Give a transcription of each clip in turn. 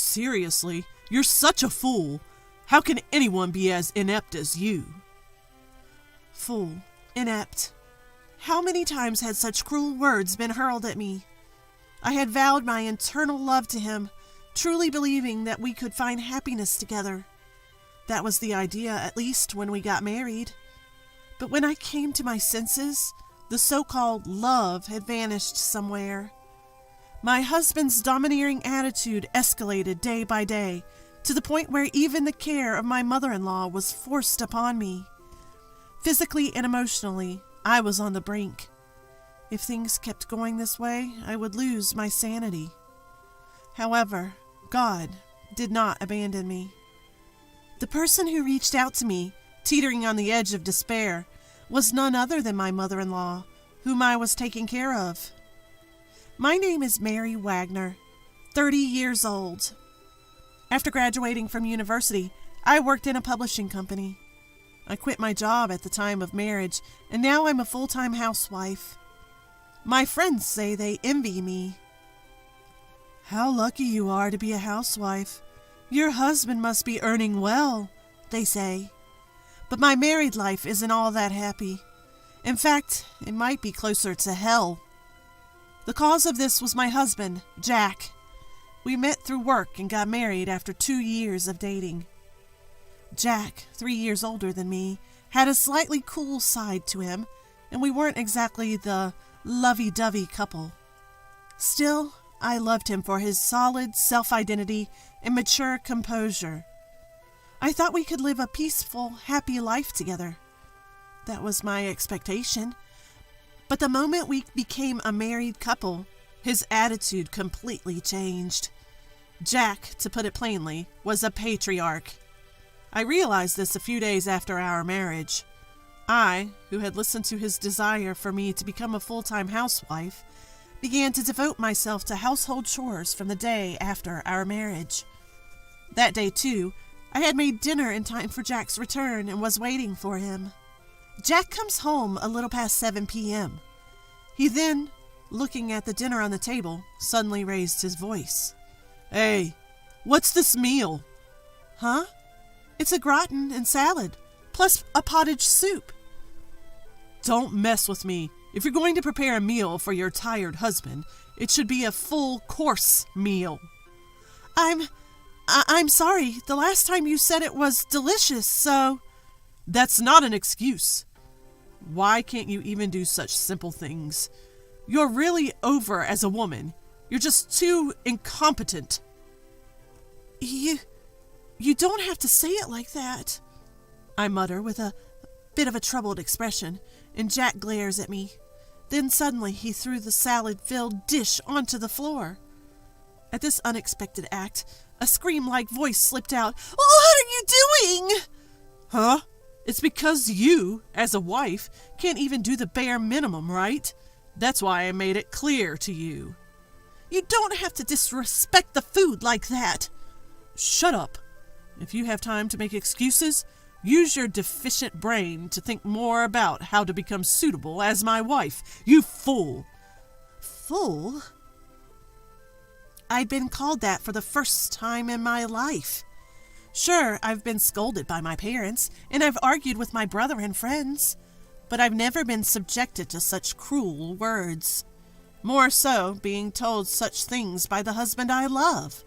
Seriously, you're such a fool. How can anyone be as inept as you? Fool, inept. How many times had such cruel words been hurled at me? I had vowed my eternal love to him, truly believing that we could find happiness together. That was the idea, at least, when we got married. But when I came to my senses, the so-called love had vanished somewhere. My husband's domineering attitude escalated day by day, to the point where even the care of my mother-in-law was forced upon me. Physically and emotionally, I was on the brink. If things kept going this way, I would lose my sanity. However, God did not abandon me. The person who reached out to me, teetering on the edge of despair, was none other than my mother-in-law, whom I was taking care of. My name is Mary Wagner, 30 years old. After graduating from university, I worked in a publishing company. I quit my job at the time of marriage, and now I'm a full-time housewife. My friends say they envy me. How lucky you are to be a housewife. Your husband must be earning well, they say. But my married life isn't all that happy. In fact, it might be closer to hell. The cause of this was my husband, Jack. We met through work and got married after 2 years of dating. Jack, 3 years older than me, had a slightly cool side to him, and we weren't exactly the lovey-dovey couple. Still, I loved him for his solid self-identity and mature composure. I thought we could live a peaceful, happy life together. That was my expectation. But the moment we became a married couple, his attitude completely changed. Jack, to put it plainly, was a patriarch. I realized this a few days after our marriage. I, who had listened to his desire for me to become a full-time housewife, began to devote myself to household chores from the day after our marriage. That day, too, I had made dinner in time for Jack's return and was waiting for him. Jack comes home a little past 7 p.m. He then, looking at the dinner on the table, suddenly raised his voice. Hey, what's this meal? Huh? It's a gratin and salad, plus a pottage soup. Don't mess with me. If you're going to prepare a meal for your tired husband, it should be a full-course meal. I'm sorry. The last time you said it was delicious, so... That's not an excuse. Why can't you even do such simple things? You're really over as a woman. You're just too incompetent. You don't have to say it like that, I mutter with a bit of a troubled expression, and Jack glares at me. Then suddenly he threw the salad-filled dish onto the floor. At this unexpected act, a scream-like voice slipped out. "What are you doing?" Huh? It's because you, as a wife, can't even do the bare minimum, right? That's why I made it clear to you. You don't have to disrespect the food like that. Shut up. If you have time to make excuses, use your deficient brain to think more about how to become suitable as my wife. You fool. Fool? I'd been called that for the first time in my life. Sure, I've been scolded by my parents, and I've argued with my brother and friends, but I've never been subjected to such cruel words. More so, being told such things by the husband I love.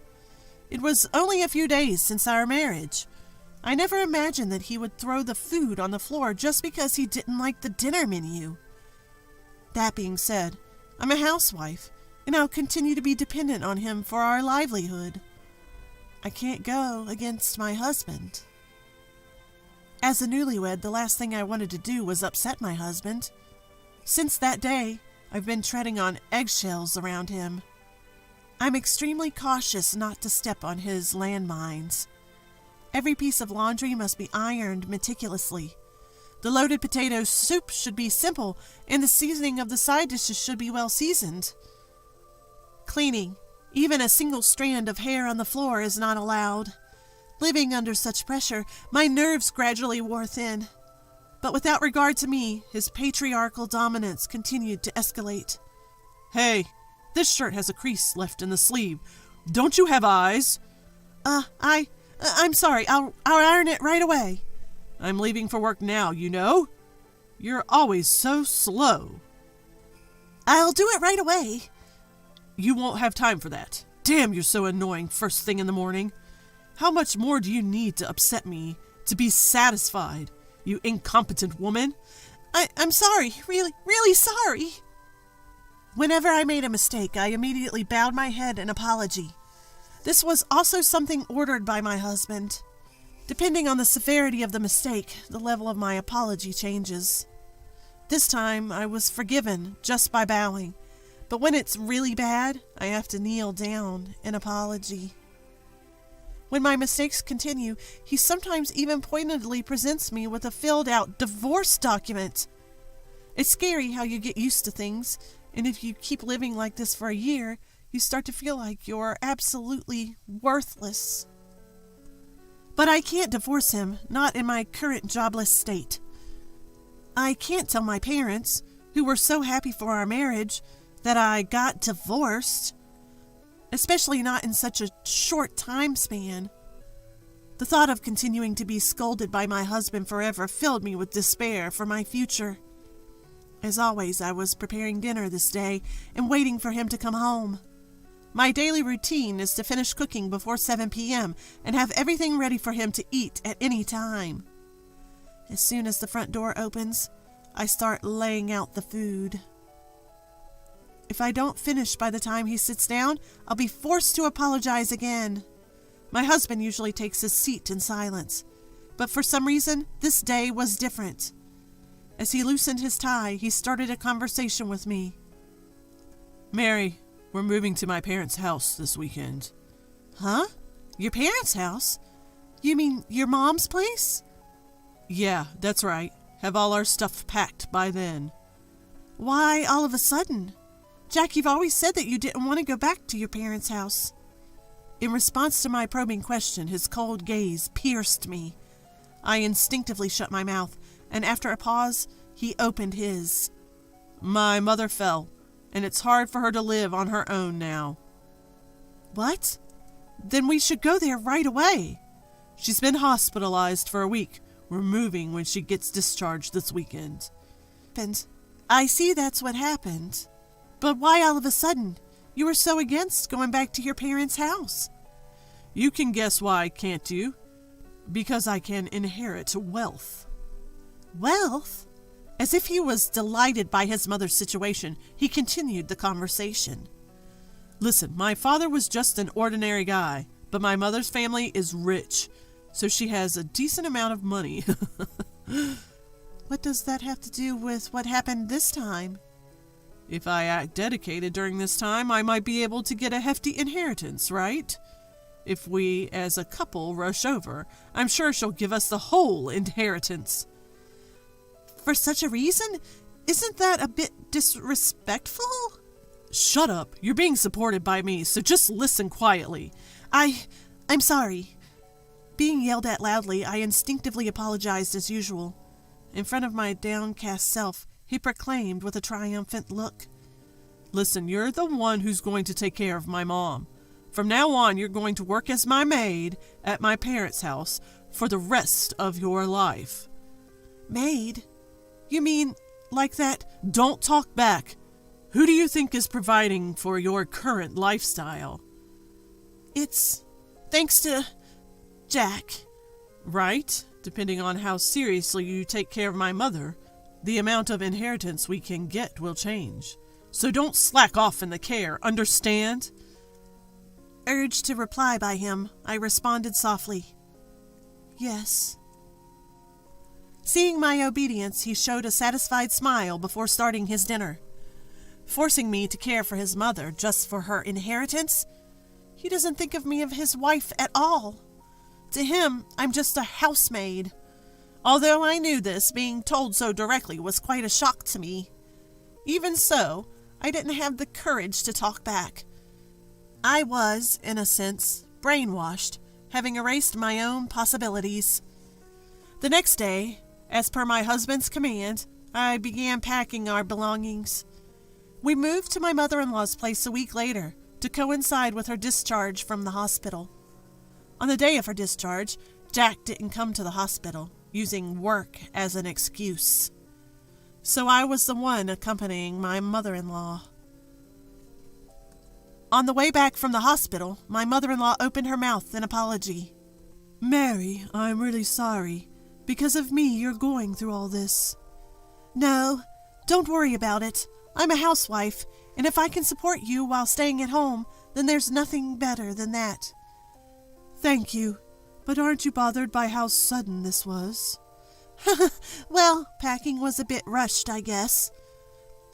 It was only a few days since our marriage. I never imagined that he would throw the food on the floor just because he didn't like the dinner menu. That being said, I'm a housewife, and I'll continue to be dependent on him for our livelihood. I can't go against my husband. As a newlywed, the last thing I wanted to do was upset my husband. Since that day, I've been treading on eggshells around him. I'm extremely cautious not to step on his landmines. Every piece of laundry must be ironed meticulously. The loaded potato soup should be simple, and the seasoning of the side dishes should be well seasoned. Cleaning, even a single strand of hair on the floor, is not allowed. Living under such pressure, my nerves gradually wore thin. But without regard to me, his patriarchal dominance continued to escalate. Hey, this shirt has a crease left in the sleeve. Don't you have eyes? I'm sorry. I'll iron it right away. I'm leaving for work now, you know. You're always so slow. I'll do it right away. You won't have time for that. Damn, you're so annoying first thing in the morning. How much more do you need to upset me to be satisfied, you incompetent woman? I'm sorry. Really, really sorry. Whenever I made a mistake, I immediately bowed my head in apology. This was also something ordered by my husband. Depending on the severity of the mistake, the level of my apology changes. This time, I was forgiven just by bowing, but when it's really bad, I have to kneel down in apology. When my mistakes continue, he sometimes even pointedly presents me with a filled-out divorce document. It's scary how you get used to things, and if you keep living like this for a year, you start to feel like you're absolutely worthless. But I can't divorce him, not in my current jobless state. I can't tell my parents, who were so happy for our marriage, that I got divorced, especially not in such a short time span. The thought of continuing to be scolded by my husband forever filled me with despair for my future. As always, I was preparing dinner this day and waiting for him to come home. My daily routine is to finish cooking before 7 p.m. and have everything ready for him to eat at any time. As soon as the front door opens, I start laying out the food. If I don't finish by the time he sits down, I'll be forced to apologize again. My husband usually takes his seat in silence, but for some reason, this day was different. As he loosened his tie, he started a conversation with me. Mary, we're moving to my parents' house this weekend. Huh? Your parents' house? You mean your mom's place? Yeah, that's right. Have all our stuff packed by then. Why all of a sudden? Jack, you've always said that you didn't want to go back to your parents' house. In response to my probing question, his cold gaze pierced me. I instinctively shut my mouth, and after a pause, he opened his. My mother fell, and it's hard for her to live on her own now. What? Then we should go there right away. She's been hospitalized for a week. We're moving when she gets discharged this weekend. And I see that's what happened. But why all of a sudden? You were so against going back to your parents' house. You can guess why, can't you? Because I can inherit wealth. Wealth? As if he was delighted by his mother's situation, he continued the conversation. Listen, my father was just an ordinary guy, but my mother's family is rich, so she has a decent amount of money. What does that have to do with what happened this time? If I act dedicated during this time, I might be able to get a hefty inheritance, right? If we, as a couple, rush over, I'm sure she'll give us the whole inheritance. For such a reason? Isn't that a bit disrespectful? Shut up. You're being supported by me, so just listen quietly. I'm sorry. Being yelled at loudly, I instinctively apologized as usual. In front of my downcast self, he proclaimed with a triumphant look. Listen, you're the one who's going to take care of my mom. From now on, you're going to work as my maid at my parents' house for the rest of your life. Maid? You mean like that? Don't talk back. Who do you think is providing for your current lifestyle? It's thanks to Jack. Right? Depending on how seriously you take care of my mother, the amount of inheritance we can get will change. So don't slack off in the care, understand? Urged to reply by him, I responded softly, yes. Seeing my obedience, he showed a satisfied smile before starting his dinner. Forcing me to care for his mother just for her inheritance? He doesn't think of me as his wife at all. To him, I'm just a housemaid. Although I knew this, being told so directly was quite a shock to me. Even so, I didn't have the courage to talk back. I was, in a sense, brainwashed, having erased my own possibilities. The next day, as per my husband's command, I began packing our belongings. We moved to my mother-in-law's place a week later, to coincide with her discharge from the hospital. On the day of her discharge, Jack didn't come to the hospital, using work as an excuse. So I was the one accompanying my mother-in-law. On the way back from the hospital, my mother-in-law opened her mouth in apology. Mary, I'm really sorry. Because of me, you're going through all this. No, don't worry about it. I'm a housewife, and if I can support you while staying at home, then there's nothing better than that. Thank you, but aren't you bothered by how sudden this was? Well, packing was a bit rushed, I guess.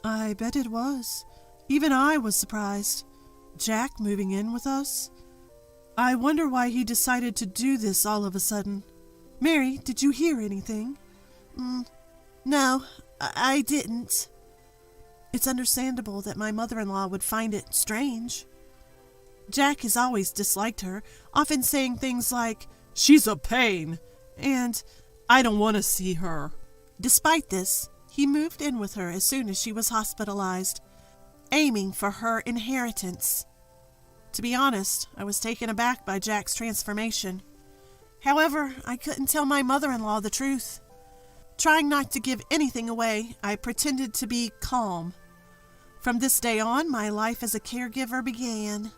I bet it was. Even I was surprised. Jack moving in with us? I wonder why he decided to do this all of a sudden. Mary, did you hear anything? No, I didn't. It's understandable that my mother-in-law would find it strange. Jack has always disliked her, often saying things like, "She's a pain," and "I don't want to see her." Despite this, he moved in with her as soon as she was hospitalized, aiming for her inheritance. To be honest, I was taken aback by Jack's transformation. However, I couldn't tell my mother-in-law the truth. Trying not to give anything away, I pretended to be calm. From this day on, my life as a caregiver began.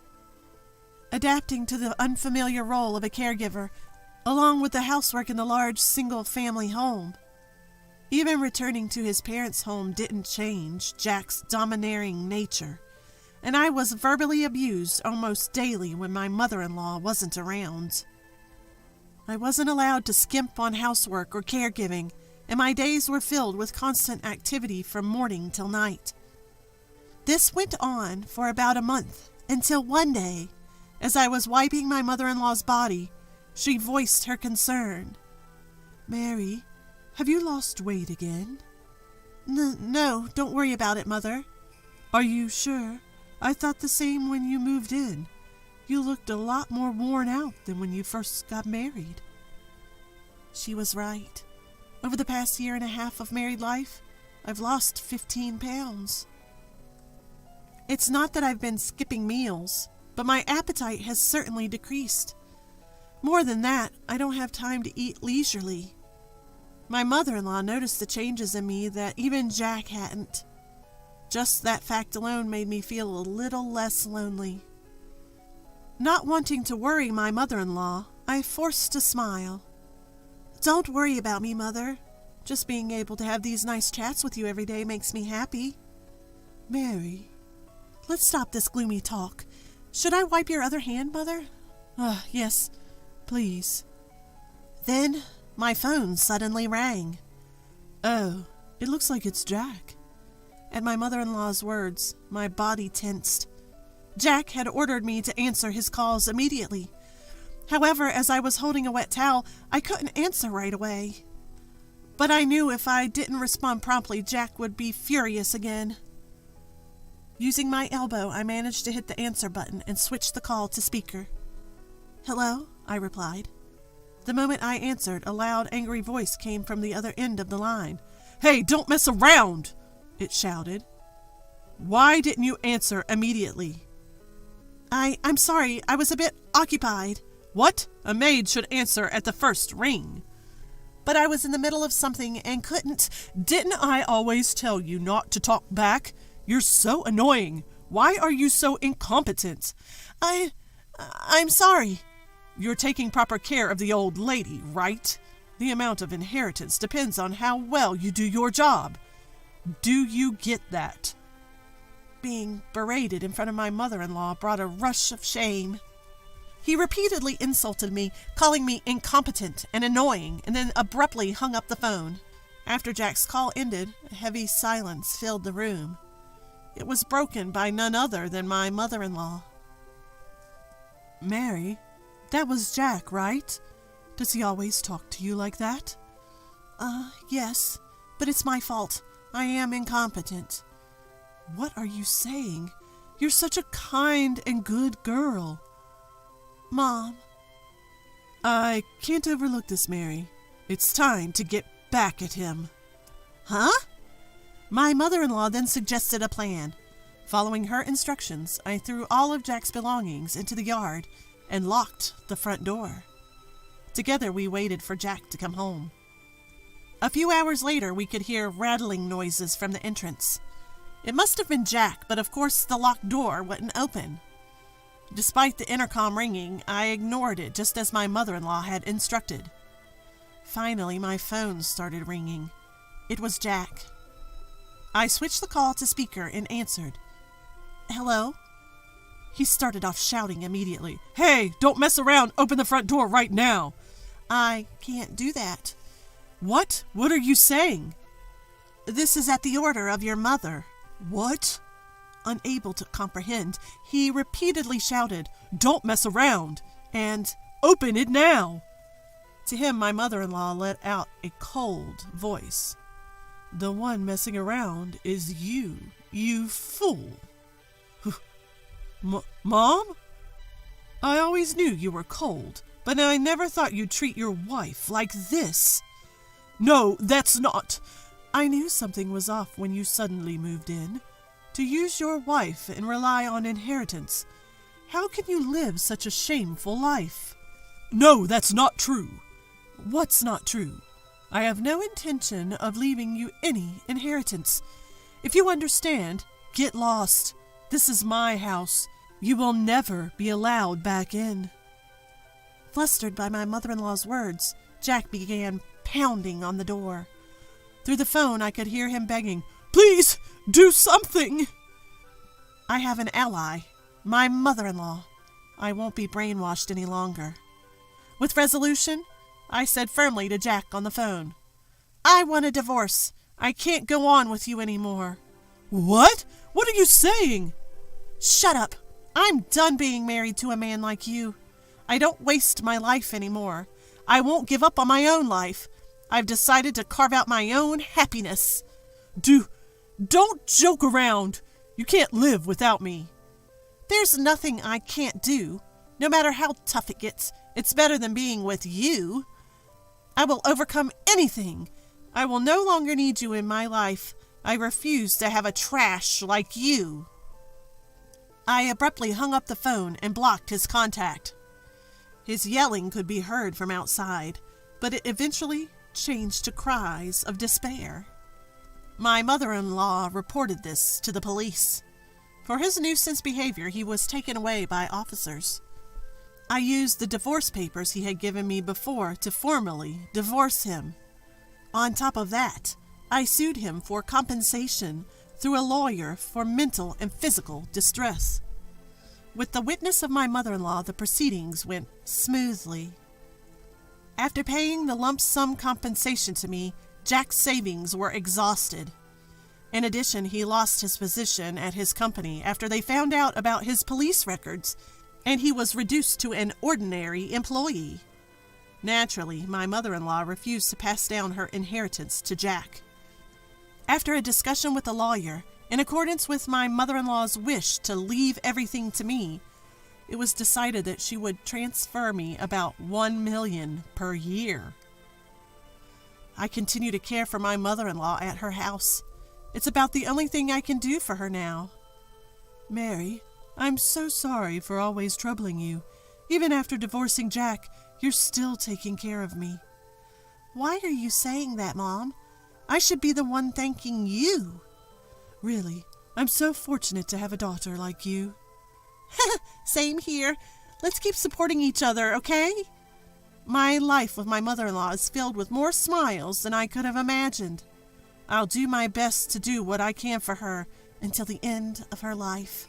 Adapting to the unfamiliar role of a caregiver, along with the housework in the large single-family home. Even returning to his parents' home didn't change Jack's domineering nature, and I was verbally abused almost daily when my mother-in-law wasn't around. I wasn't allowed to skimp on housework or caregiving, and my days were filled with constant activity from morning till night. This went on for about a month, until one day, as I was wiping my mother-in-law's body, she voiced her concern. "Mary, have you lost weight again?" No, don't worry about it, Mother." "Are you sure? I thought the same when you moved in. You looked a lot more worn out than when you first got married." She was right. Over the past year and a half of married life, I've lost 15 pounds. It's not that I've been skipping meals, but my appetite has certainly decreased. More than that, I don't have time to eat leisurely. My mother-in-law noticed the changes in me that even Jack hadn't. Just that fact alone made me feel a little less lonely. Not wanting to worry my mother-in-law, I forced a smile. "Don't worry about me, Mother. Just being able to have these nice chats with you every day makes me happy." "Mary, let's stop this gloomy talk. Should I wipe your other hand, Mother?" Yes, please." Then my phone suddenly rang. "Oh, it looks like it's Jack." At my mother-in-law's words, my body tensed. Jack had ordered me to answer his calls immediately. However, as I was holding a wet towel, I couldn't answer right away. But I knew if I didn't respond promptly, Jack would be furious again. Using my elbow, I managed to hit the answer button and switch the call to speaker. "Hello?" I replied. The moment I answered, a loud, angry voice came from the other end of the line. "Hey, don't mess around!" it shouted. "Why didn't you answer immediately?" I'm sorry, I was a bit occupied." "What? A maid should answer at the first ring." "But I was in the middle of something and couldn't." "Didn't I always tell you not to talk back? You're so annoying. Why are you so incompetent?" I'm sorry." "You're taking proper care of the old lady, right? The amount of inheritance depends on how well you do your job. Do you get that?" Being berated in front of my mother-in-law brought a rush of shame. He repeatedly insulted me, calling me incompetent and annoying, and then abruptly hung up the phone. After Jack's call ended, a heavy silence filled the room. It was broken by none other than my mother-in-law. "Mary, that was Jack, right? Does he always talk to you like that?" Yes, but it's my fault. I am incompetent." "What are you saying? You're such a kind and good girl." "Mom." "I can't overlook this, Mary. It's time to get back at him." "Huh?" My mother-in-law then suggested a plan. Following her instructions, I threw all of Jack's belongings into the yard and locked the front door. Together we waited for Jack to come home. A few hours later, we could hear rattling noises from the entrance. It must have been Jack, but of course the locked door wouldn't open. Despite the intercom ringing, I ignored it just as my mother-in-law had instructed. Finally, my phone started ringing. It was Jack. I switched the call to speaker and answered. Hello? He started off shouting immediately. Hey, don't mess around. Open the front door right now. I can't do that. What? What are you saying? This is at the order of your mother. What? Unable to comprehend, he repeatedly shouted, Don't mess around, and open it now. To him, my mother-in-law let out a cold voice. The one messing around is you, you fool. Mom? I always knew you were cold, but I never thought you'd treat your wife like this. No, that's not. I knew something was off when you suddenly moved in. To use your wife and rely on inheritance. How can you live such a shameful life? No, that's not true. What's not true? I have no intention of leaving you any inheritance. If you understand, get lost. This is my house. You will never be allowed back in. Flustered by my mother-in-law's words, Jack began pounding on the door. Through the phone, I could hear him begging, Please, do something! I have an ally, my mother-in-law. I won't be brainwashed any longer. With resolution, I said firmly to Jack on the phone, I want a divorce. I can't go on with you anymore. What? What are you saying? Shut up. I'm done being married to a man like you. I don't waste my life anymore. I won't give up on my own life. I've decided to carve out my own happiness. Don't joke around. You can't live without me. There's nothing I can't do. No matter how tough it gets, it's better than being with you. I will overcome anything. I will no longer need you in my life. I refuse to have a trash like you. I abruptly hung up the phone and blocked his contact. His yelling could be heard from outside, but it eventually changed to cries of despair. My mother-in-law reported this to the police. For his nuisance behavior, he was taken away by officers. I used the divorce papers he had given me before to formally divorce him. On top of that, I sued him for compensation through a lawyer for mental and physical distress. With the witness of my mother-in-law, the proceedings went smoothly. After paying the lump sum compensation to me, Jack's savings were exhausted. In addition, he lost his position at his company after they found out about his police records, and he was reduced to an ordinary employee. Naturally, my mother-in-law refused to pass down her inheritance to Jack. After a discussion with the lawyer, in accordance with my mother-in-law's wish to leave everything to me, it was decided that she would transfer me about $1 million per year. I continue to care for my mother-in-law at her house. It's about the only thing I can do for her now. Mary, I'm so sorry for always troubling you. Even after divorcing Jack, you're still taking care of me. Why are you saying that, Mom? I should be the one thanking you. Really, I'm so fortunate to have a daughter like you. Same here. Let's keep supporting each other, okay? My life with my mother-in-law is filled with more smiles than I could have imagined. I'll do my best to do what I can for her until the end of her life.